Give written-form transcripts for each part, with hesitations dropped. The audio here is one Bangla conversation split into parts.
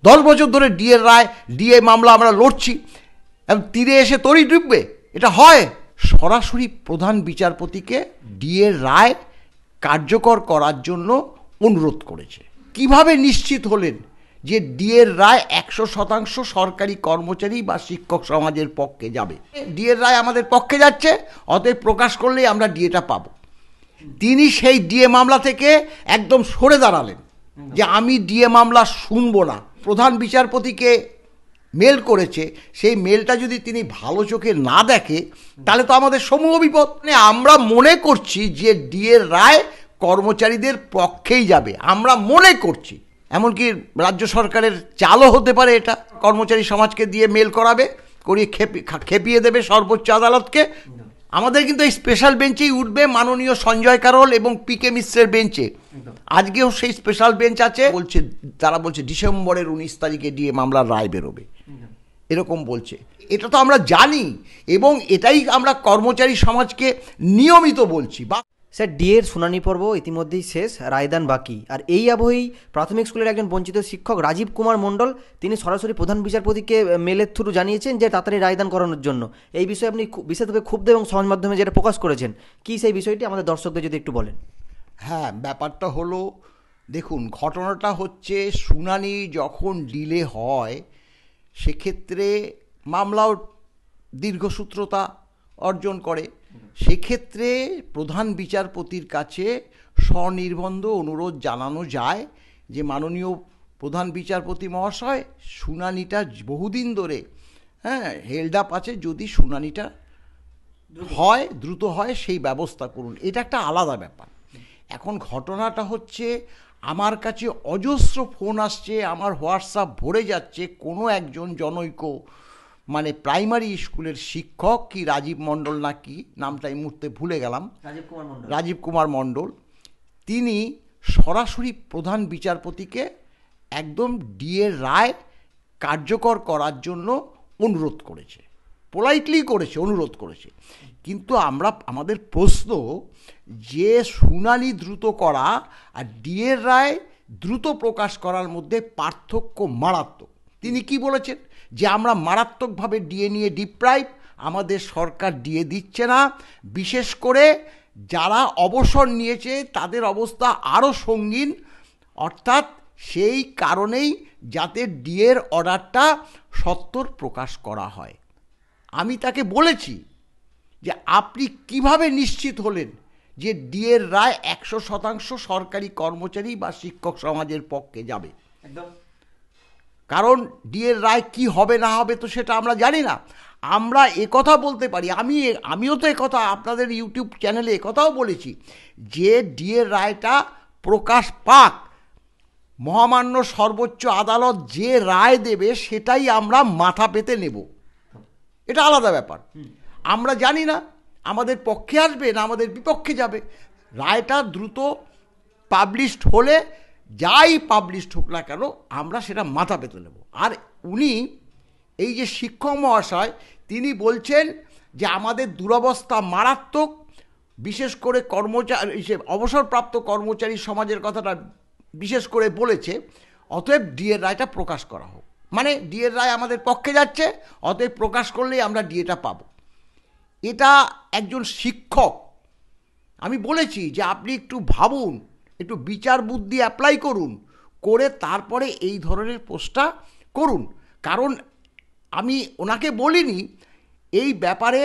10 বছর ধরে ডিএ মামলা আমরা লড়ছি, তীরে এসে তরি ডুববে? এটা হয়? সরাসরি প্রধান বিচারপতিকে ডিএ রায় কার্যকর করার জন্য অনুরোধ করেছে। কিভাবে নিশ্চিত হলেন যে ডিএ রায় 100% সরকারি কর্মচারী বা শিক্ষক সমাজের পক্ষে যাবে? ডিএ রায় আমাদের পক্ষে যাচ্ছে, অতএব প্রকাশ করলেই আমরা ডিএটা পাবো। তিনি সেই ডিএ মামলা থেকে একদম সরে দাঁড়ালেন যে আমি ডিএ মামলা শুনবো না। প্রধান বিচারপতিকে মেল করেছে, সেই মেলটা যদি তিনি ভালো চোখে না দেখে তাহলে তো আমাদের সমূহ বিপদ। আমরা মনে করছি যে ডিএ রায় কর্মচারীদের পক্ষেই যাবে, আমরা মনে করছি। এমনকি রাজ্য সরকারের চালও হতে পারে এটা, কর্মচারী সমাজকে দিয়ে মেল করাবে, করিয়ে খেপিয়ে দেবে সর্বোচ্চ আদালতকে। আমাদের কিন্তু এই স্পেশাল বেঞ্চেই উঠবে মাননীয় সঞ্জয় কারোল এবং পিকে মিশ্রের বেঞ্চে। আজকেও সেই স্পেশাল বেঞ্চ আছে, তারা বলছে ডিসেম্বরের 19 তারিখে ডিএ মামলার রায় বেরোবে, এরকম বলছে। এটা তো আমরা জানি এবং এটাই আমরা কর্মচারী সমাজকে নিয়মিত বলছি। স্যার, ডিএর শুনানি পর্ব ইতিমধ্যেই শেষ, রায়দান বাকি। আর এই আবহেই প্রাথমিক স্কুলের একজন বঞ্চিত শিক্ষক রাজীব কুমার মণ্ডল তিনি সরাসরি প্রধান বিচারপতিকে মেলের থ্রু জানিয়েছেন যে তাড়াতাড়ি রায়দান করানোর জন্য। এই বিষয়ে আপনি বিশেষভাবে ক্ষুব্ধ এবং সমাজ মাধ্যমে যেটা প্রকাশ করেছেন, কি সেই বিষয়টি আমাদের দর্শকদের যদি একটু বলেন। হ্যাঁ, ব্যাপারটা হলো, দেখুন ঘটনাটা হচ্ছে শুনানি যখন ডিলে হয় সেক্ষেত্রে মামলাও দীর্ঘসূত্রতা অর্জন করে। সেক্ষেত্রে প্রধান বিচারপতির কাছে স্বনির্বন্ধ অনুরোধ জানানো যায় যে মাননীয় প্রধান বিচারপতি মহাশয়, শুনানিটা বহুদিন ধরে হেল্ড আপ আছে, যদি শুনানিটা হয় দ্রুত হয় সেই ব্যবস্থা করুন। এটা একটা আলাদা ব্যাপার। এখন ঘটনাটা হচ্ছে আমার কাছে অজস্র ফোন আসছে, আমার হোয়াটসঅ্যাপ ভরে যাচ্ছে। কোনো একজন জনৈক প্রাইমারি স্কুলের শিক্ষক, কি রাজীব মণ্ডল না কি নামটা এই মুহূর্তে ভুলে গেলাম, রাজীব কুমার মণ্ডল, তিনি সরাসরি প্রধান বিচারপতিকে একদম ডিএ রায় কার্যকর করার জন্য অনুরোধ করেছে, পোলাইটলি করেছে, অনুরোধ করেছে। কিন্তু আমাদের প্রশ্ন যে শুনানি দ্রুত করা আর ডিএ রায় দ্রুত প্রকাশ করার মধ্যে পার্থক্য মারাত্মক। তিনি কি বলেছেন যে আমরা মারাত্মকভাবে ডিএ নিয়ে ডিপ্রাইভ, আমাদের সরকার ডিএ দিচ্ছে না, বিশেষ করে যারা অবসর নিয়েছে তাদের অবস্থা আরও সঙ্গীন, অর্থাৎ সেই কারণেই যাতে ডিএর অর্ডারটা সত্বর প্রকাশ করা হয়। আমি তাকে বলেছি যে আপনি কিভাবে নিশ্চিত হলেন যে ডিএর রায় 100% সরকারি কর্মচারী বা শিক্ষক সমাজের পক্ষে যাবে? কারণ ডিএর রায় কি হবে না হবে তো সেটা আমরা জানি না। আমরা একথা বলতে পারি, আমিও তো একথা আপনাদের ইউটিউব চ্যানেলে একথাও বলেছি যে ডিএর রায়টা প্রকাশ পাক, মহামান্য সর্বোচ্চ আদালত যে রায় দেবে সেটাই আমরা মাথা পেতে নেব, এটা আলাদা ব্যাপার। আমরা জানি না আমাদের পক্ষে আসবে না আমাদের বিপক্ষে যাবে। রায়টা দ্রুত পাবলিশড হলে, যাই পাবলিশড হোক না কেন, আমরা সেটা মাথা পেতে নেব। আর উনি এই যে শিক্ষক মহাশয়, তিনি বলছেন যে আমাদের দুরবস্থা মারাত্মক, বিশেষ করে অবসরপ্রাপ্ত কর্মচারী সমাজের কথাটা বিশেষ করে বলেছে, অতএব ডিএর রায়টা প্রকাশ করা হোক। ডিএর রায় আমাদের পক্ষে যাচ্ছে, অতএব প্রকাশ করলেই আমরা ডিএটা পাবো। এটা একজন শিক্ষক, আমি বলেছি যে আপনি একটু ভাবুন, একটু বিচার বুদ্ধি অ্যাপ্লাই করুন, করে তারপরে এই ধরনের পোস্টটা করুন। কারণ আমি ওনাকে বলিনি এই ব্যাপারে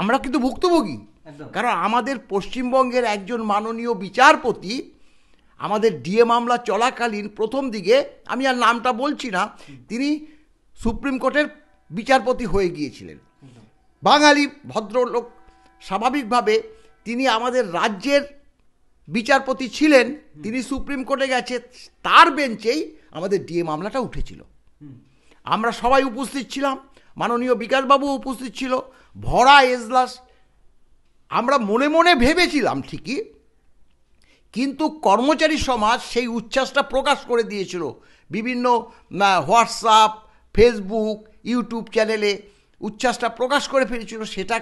আমরা কিন্তু ভুক্তভোগী। কারণ আমাদের পশ্চিমবঙ্গের একজন মাননীয় বিচারপতি আমাদের ডিএ মামলা চলাকালীন প্রথম দিকে, আমি আর নামটা বলছি না, তিনি সুপ্রিম কোর্টের বিচারপতি হয়ে গিয়েছিলেন, বাঙালি ভদ্রলোক। স্বাভাবিকভাবে তিনি আমাদের রাজ্যের বিচারপতি ছিলেন, তিনি সুপ্রিম কোর্টে গেছে, তার বেঞ্চেই আমাদের ডিএ মামলাটা উঠেছিল। আমরা সবাই উপস্থিত ছিলাম, মাননীয় বিকাশবাবু উপস্থিত ছিল, ভরা এজলাস। আমরা মনে মনে ভেবেছিলাম ঠিকই, কিন্তু কর্মচারী সমাজ সেই উচ্ছ্বাসটা প্রকাশ করে দিয়েছিল বিভিন্ন হোয়াটসঅ্যাপ, ফেসবুক, ইউটিউব চ্যানেলে উচ্ছ্বাসটা প্রকাশ করে ফেলেছিল। সেটা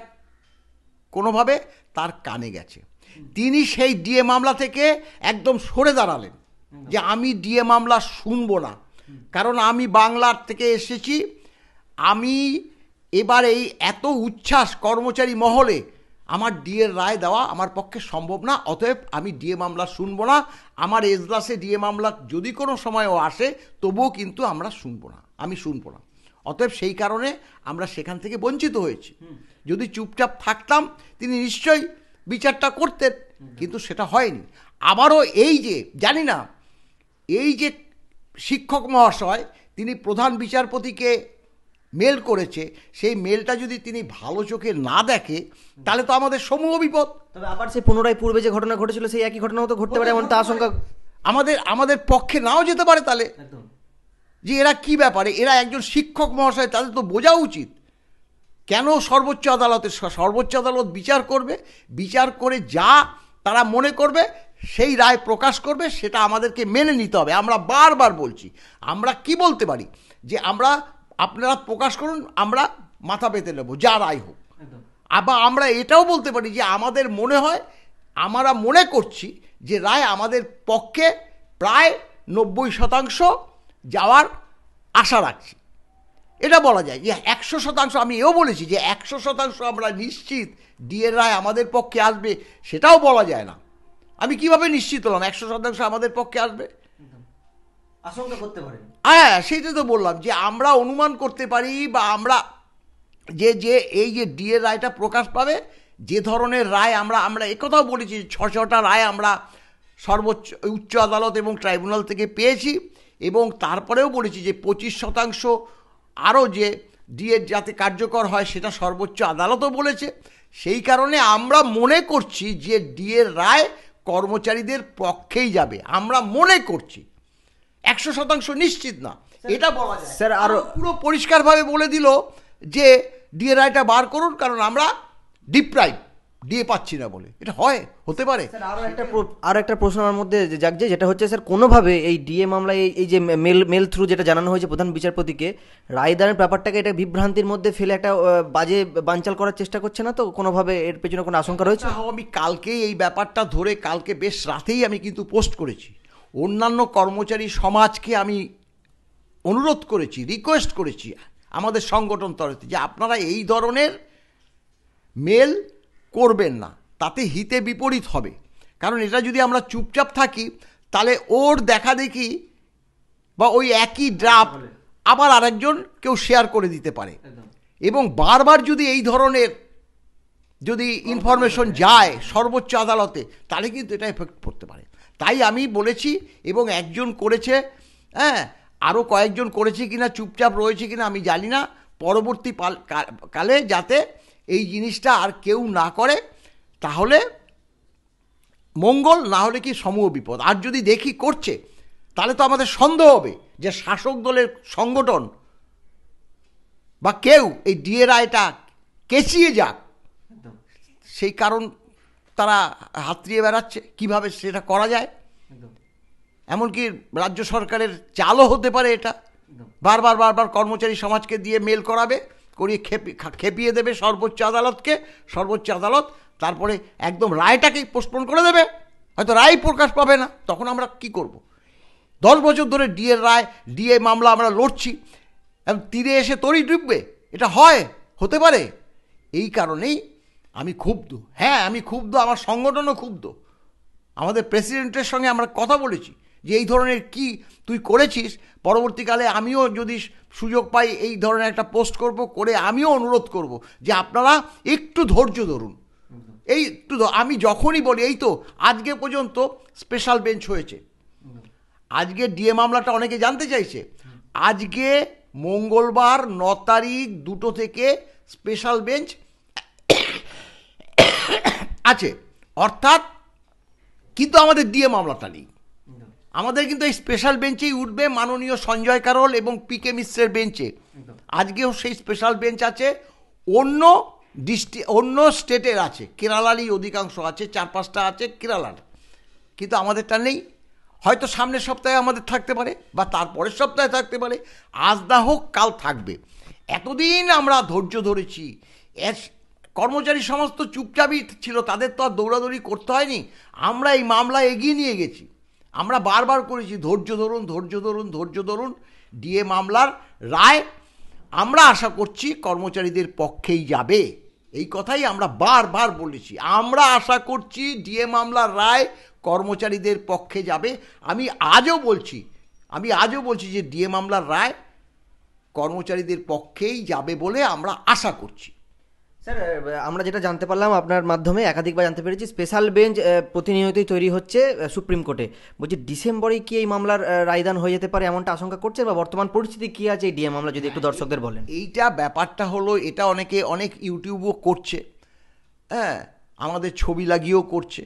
কোনোভাবে তার কানে গেছে, তিনি সেই ডিএ মামলা থেকে একদম সরে দাঁড়ালেন যে আমি ডিএ মামলা শুনবো না, কারণ আমি বাংলার থেকে এসেছি। আমি এবার এই এত উচ্ছ্বাস কর্মচারী মহলে আমার ডিএর রায় দেওয়া আমার পক্ষে সম্ভব না, অতএব আমি ডিএ মামলা শুনবো না। আমার এজলাসে ডিএ মামলা যদি কোনো সময়ও আসে তবুও কিন্তু আমরা শুনবো না, আমি শুনবো না। অতএব সেই কারণে আমরা সেখান থেকে বঞ্চিত হয়েছি। যদি চুপচাপ থাকতাম তিনি নিশ্চয়ই বিচারটা করতেন, কিন্তু সেটা হয়নি। আবারও এই যে জানি না, এই যে শিক্ষক মহাশয় তিনি প্রধান বিচারপতিকে মেল করেছে, সেই মেলটা যদি তিনি ভালো চোখে না দেখে তাহলে তো আমাদের সমূহ বিপদ। তবে আবার সেই পুনরায় পূর্বে যে ঘটনা ঘটেছিল সেই একই ঘটনাও তো ঘটতে পারে, এমন তা আশঙ্কা আমাদের পক্ষে নাও যেতে পারে। তাহলে যে এরা কি ব্যাপারে, এরা একজন শিক্ষক মহাশয়, তাদের তো বোঝা উচিত কেন সর্বোচ্চ আদালত বিচার করবে, বিচার করে যা তারা মনে করবে সেই রায় প্রকাশ করবে, সেটা আমাদেরকে মেনে নিতে হবে। আমরা বারবার বলছি, আমরা কি বলতে পারি যে আপনারা প্রকাশ করুন, আমরা মাথা পেতে নেব যা রায় হোক। আবার আমরা এটাও বলতে পারি যে আমাদের মনে হয়, আমরা মনে করছি যে রায় আমাদের পক্ষে প্রায় 90% যাওয়ার আশা রাখছি। এটা বলা যায় যে 100%। আমি এও বলেছি যে 100% আমরা নিশ্চিত ডিএর রায় আমাদের পক্ষে আসবে, সেটাও বলা যায় না। আমি কিভাবে নিশ্চিত হলাম 100% আমাদের পক্ষে আসবে? আশঙ্কা করতে পারেন। হ্যাঁ, সেইটা তো বললাম যে আমরা অনুমান করতে পারি, বা আমরা যে এই যে ডিএর রায়টা প্রকাশ পাবে, যে ধরনের রায় আমরা একথাও বলেছি, 6টা রায় আমরা সর্বোচ্চ উচ্চ আদালত এবং ট্রাইব্যুনাল থেকে পেয়েছি, এবং তারপরেও বলেছি যে 25% আরও যে ডিএর যাতে কার্যকর হয় সেটা সর্বোচ্চ আদালতও বলেছে। সেই কারণে আমরা মনে করছি যে ডিএর রায় কর্মচারীদের পক্ষেই যাবে, আমরা মনে করছি। 100% নিশ্চিত না এটা বলা যায়। স্যার আরও পুরো পরিষ্কারভাবে বলে দিল যে ডিএ রায়টা বার করুন, কারণ আমরা ডিপ্রাইভ ডিএ পাচ্ছি না বলে। এটা হতে পারে। স্যার আরও একটা প্রশ্ন আমার মধ্যে জাগছে, যেটা হচ্ছে স্যার কোনোভাবে এই ডিএ মামলায় এই যে মেল থ্রু যেটা জানানো হয়েছে প্রধান বিচারপতিকে, রায়দানের ব্যাপারটাকে এটা বিভ্রান্তির মধ্যে ফেলে একটা বাজে বানচাল করার চেষ্টা করছে না তো? কোনোভাবে এর পেছনে কোনো আশঙ্কা রয়েছে? আমি কালকেই এই ব্যাপারটা ধরে, কালকে বেশ রাতেই আমি কিন্তু পোস্ট করেছি। অন্যান্য কর্মচারী সমাজকে আমি অনুরোধ করেছি, রিকোয়েস্ট করেছি আমাদের সংগঠন তরফে, যে আপনারা এই ধরনের মেল করবেন না, তাতে হিতে বিপরীত হবে। কারণ এটা যদি আমরা চুপচাপ থাকি তাহলে ওর দেখা দেখি বা ওই একই ড্রাফট আবার আরেকজন কেউ শেয়ার করে দিতে পারে, এবং বারবার যদি এই ধরনের যদি ইনফরমেশন যায় সর্বোচ্চ আদালতে, তাহলে কিন্তু এটা এফেক্ট পড়তে পারে। তাই আমি বলেছি, এবং একজন করেছে, হ্যাঁ, আরও কয়েকজন করেছে কিনা, চুপচাপ রয়েছে কিনা আমি জানি না, পরবর্তী কালে যাতে এই জিনিসটা আর কেউ না করে, তাহলে মঙ্গল, না হলে কি সমূহ বিপদ। আর যদি দেখি করছে, তাহলে তো আমাদের সন্দেহ হবে যে শাসক দলের সংগঠন বা কেউ এই ডিএ রায়টা কেচিয়ে যাক, সেই কারণ তারা হাতড়িয়ে বেড়াচ্ছে কিভাবে সেটা করা যায়। এমনকি রাজ্য সরকারের চালও হতে পারে এটা। বারবার কর্মচারী সমাজকে দিয়ে মেল করাবে, করিয়ে খেপিয়ে দেবে সর্বোচ্চ আদালতকে। সর্বোচ্চ আদালত তারপরে একদম রায়টাকেই পোস্টপোন করে দেবে, হয়তো রায় প্রকাশ পাবে না। তখন আমরা কি করব? 10 বছর ধরে ডিএ মামলা আমরা লড়ছি, তীরে এসে তরি ডুববে, এটা হতে পারে। এই কারণেই আমি ক্ষুব্ধ। হ্যাঁ, আমি ক্ষুব্ধ, আমার সংগঠনও ক্ষুব্ধ। আমাদের প্রেসিডেন্টের সঙ্গে আমরা কথা বলেছি যে এই ধরনের কি তুই করেছিস, পরবর্তীকালে আমিও যদি সুযোগ পাই এই ধরনের একটা পোস্ট করে আমিও অনুরোধ করব যে আপনারা একটু ধৈর্য ধরুন। আমি যখনই বলি, এই তো আজকে পর্যন্ত স্পেশাল বেঞ্চ হয়েছে, আজকে ডিএ মামলাটা অনেকে জানতে চাইছে, আজকে মঙ্গলবার 9 তারিখ 2টো থেকে স্পেশাল বেঞ্চ আছে, অর্থাৎ কিন্তু আমাদের ডিএ মামলাটা নেই। আমাদের কিন্তু এই স্পেশাল বেঞ্চেই উঠবে মাননীয় সঞ্জয় কারোল এবং পিকে মিশ্রের বেঞ্চে। আজকেও সেই স্পেশাল বেঞ্চ আছে। অন্য স্টেটের আছে, কেরালারই অধিকাংশ আছে, 4-5টা আছে কেরালার, কিন্তু আমাদেরটা নেই। হয়তো সামনের সপ্তাহে আমাদের থাকতে পারে, বা তারপরের সপ্তাহে থাকতে পারে, আজ না হোক কাল থাকবে। এতদিন আমরা ধৈর্য ধরেছি, কর্মচারী সমাজ তো চুপচাপই ছিল, তাদের তো আর দৌড়াদৌড়ি করতে হয়নি। আমরা এই মামলা এগিয়ে নিয়ে গেছি, আমরা বারবার করেছি ধৈর্য ধরুন, ধৈর্য ধরুন, ধৈর্য ধরুন। ডিএ মামলার রায় আমরা আশা করছি কর্মচারীদের পক্ষেই যাবে, এই কথাই আমরা বারবার বলেছি। আমরা আশা করছি ডিএ মামলার রায় কর্মচারীদের পক্ষে যাবে। আমি আজও বলছি যে ডিএ মামলার রায় কর্মচারীদের পক্ষেই যাবে বলে আমরা আশা করছি। স্যার, আমরা যেটা জানতে পারলাম আপনার মাধ্যমে, একাধিকবার জানতে পেরেছি, স্পেশাল বেঞ্চ প্রতিনিয়তই তৈরি হচ্ছে সুপ্রিম কোর্টে। বলছি ডিসেম্বরে কি এই মামলার রায়দান হয়ে যেতে পারে এমনটা আশঙ্কা করছেন, বা বর্তমান পরিস্থিতি কি আছে এই ডিএ মামলা, যদি একটু দর্শকদের বলেন। এইটা ব্যাপারটা হলো, এটা অনেক ইউটিউবও করছে, হ্যাঁ, আমাদের ছবি লাগিয়েও করছে।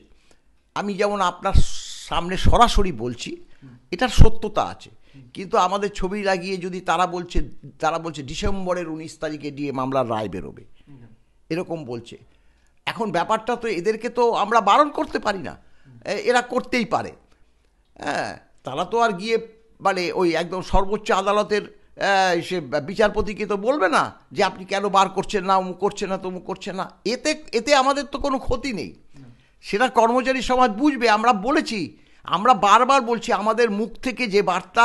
আমি যেমন আপনার সামনে সরাসরি বলছি, এটার সত্যতা আছে, কিন্তু আমাদের ছবি লাগিয়ে যদি তারা বলছে ডিসেম্বরের 19 তারিখে ডিএ মামলার রায় বেরোবে, এরকম বলছে। এখন ব্যাপারটা তো এদেরকে তো আমরা বারণ করতে পারি না, এরা করতেই পারে। হ্যাঁ, তারা তো আর গিয়ে মানে ওই একদম সর্বোচ্চ আদালতের সে বিচারপতিকে তো বলবে না যে আপনি কেন বার করছেন না, অমুক করছেন না, তমুক করছেন না। এতে আমাদের তো কোনো ক্ষতি নেই, সেটা কর্মচারী সমাজ বুঝবে। আমরা বলেছি, আমরা বারবার বলছি, আমাদের মুখ থেকে যে বার্তা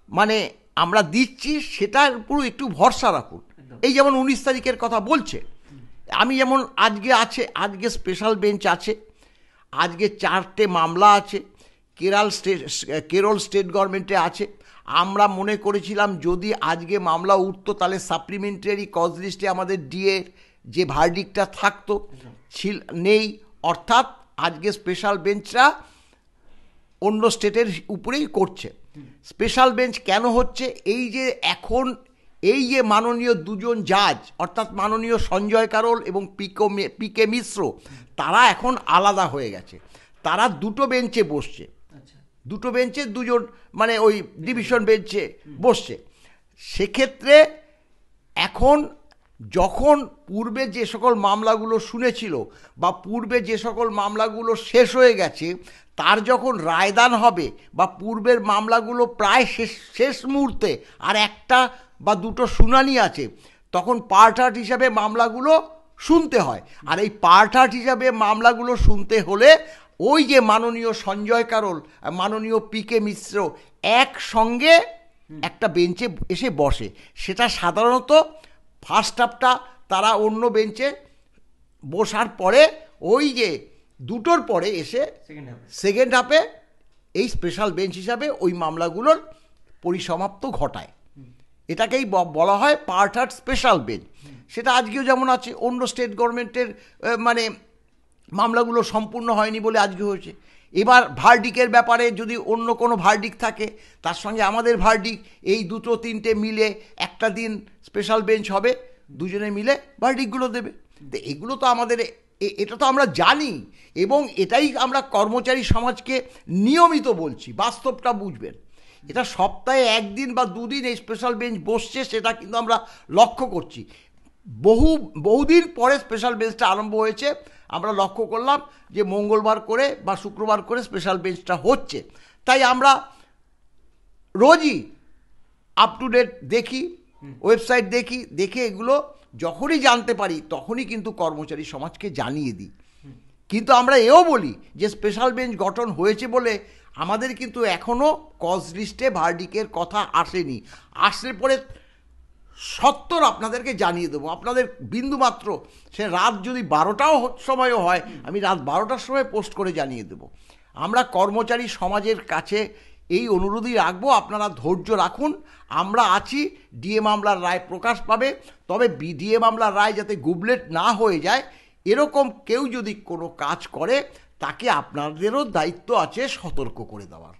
মানে আমরা দিচ্ছি সেটার পুরো একটু ভরসা রাখুন। এই যেমন 19 তারিখের কথা বলছে, আমি যেমন আজকে স্পেশাল বেঞ্চ আছে, আজকে 4টে মামলা আছে, কেরল স্টেট গভর্নমেন্টে আছে। আমরা মনে করেছিলাম যদি আজকে মামলা উঠতো তাহলে সাপ্লিমেন্টারি কজ লিস্টে আমাদের ডিএর যে ভার্ডিক্টটা থাকতো, নেই। অর্থাৎ আজকে স্পেশাল বেঞ্চরা অন্য স্টেটের উপরেই করছে। স্পেশাল বেঞ্চ কেন হচ্ছে? এই যে মাননীয় দুজন জাজ, অর্থাৎ মাননীয় সঞ্জয় কারোল এবং পিকে মিশ্র, তারা এখন আলাদা হয়ে গেছে। তারা দুটো বেঞ্চে বসছে, দুটো বেঞ্চে দুজন মানে ওই ডিভিশন বেঞ্চে বসছে। সেক্ষেত্রে এখন যখন পূর্বে যে সকল মামলাগুলো শুনেছিল বা পূর্বে যে সকল মামলাগুলো শেষ হয়ে গেছে, তার যখন রায়দান হবে বা পূর্বের মামলাগুলো প্রায় শেষ মুহূর্তে আর একটা বা দুটো শুনানি আছে, তখন পার্টার্ট হিসাবে মামলাগুলো শুনতে হয়। আর এই পার্টার্ট হিসাবে মামলাগুলো শুনতে হলে ওই যে মাননীয় সঞ্জয় কারোল, মাননীয় পিকে মিশ্র একসঙ্গে একটা বেঞ্চে এসে বসে। সেটা সাধারণত ফার্স্ট হাফটা তারা অন্য বেঞ্চে বসার পরে ওই যে দুটোর পরে এসে সেকেন্ড হাফে এই স্পেশাল বেঞ্চ হিসাবে ওই মামলাগুলোর পরিসমাপ্ত ঘটায়। এটাকেই বলা হয় পার্টার্ট স্পেশাল বেঞ্চ। সেটা আজকেও যেমন আছে, অন্য স্টেট গভর্নমেন্টের মানে মামলাগুলো সম্পূর্ণ হয়নি বলে আজকে হয়েছে। এবার ভার্ডিকের ব্যাপারে যদি অন্য কোনো ভার্ডিক থাকে, তার সঙ্গে আমাদের ভার্ডিক, এই দুটো তিনটে মিলে একটা দিন স্পেশাল বেঞ্চ হবে, দুজনে মিলে ভার্ডিকগুলো দেবে। তো এগুলো তো আমাদের, এটা তো আমরা জানি, এবং এটাই আমরা কর্মচারী সমাজকে নিয়মিত বলছি। বাস্তবটা বুঝবেন, এটা সপ্তাহে একদিন বা দুদিন এই স্পেশাল বেঞ্চ বসছে, সেটা কিন্তু আমরা লক্ষ্য করছি। বহুদিন পরে স্পেশাল বেঞ্চটা আরম্ভ হয়েছে। আমরা লক্ষ্য করলাম যে মঙ্গলবার করে বা শুক্রবার করে স্পেশাল বেঞ্চটা হচ্ছে। তাই আমরা রোজই আপ টু ডেট দেখি, ওয়েবসাইট দেখে এগুলো যখনই জানতে পারি তখনই কিন্তু কর্মচারী সমাজকে জানিয়ে দিই। কিন্তু আমরা এও বলি যে স্পেশাল বেঞ্চ গঠন হয়েছে বলে আমাদের কিন্তু এখনও কজ লিস্টে ভার্ডিকের কথা আসেনি। আসলে পরে সত্তর আপনাদেরকে জানিয়ে দেবো। আপনাদের বিন্দুমাত্র, সে রাত যদি 12টাও সময়ও হয়, আমি রাত 12টার সময় পোস্ট করে জানিয়ে দেবো। আমরা কর্মচারী সমাজের কাছে এই অনুরোধই রাখবো, আপনারা ধৈর্য রাখুন। আমরা আছি, ডিএ মামলার রায় প্রকাশ পাবে। তবে ডিএ মামলার রায় যাতে গুবলেট না হয়ে যায়, এরকম কেউ যদি কোনো কাজ করে, তাকে আপনাদেরও দায়িত্ব আছে সতর্ক করে দেওয়ার।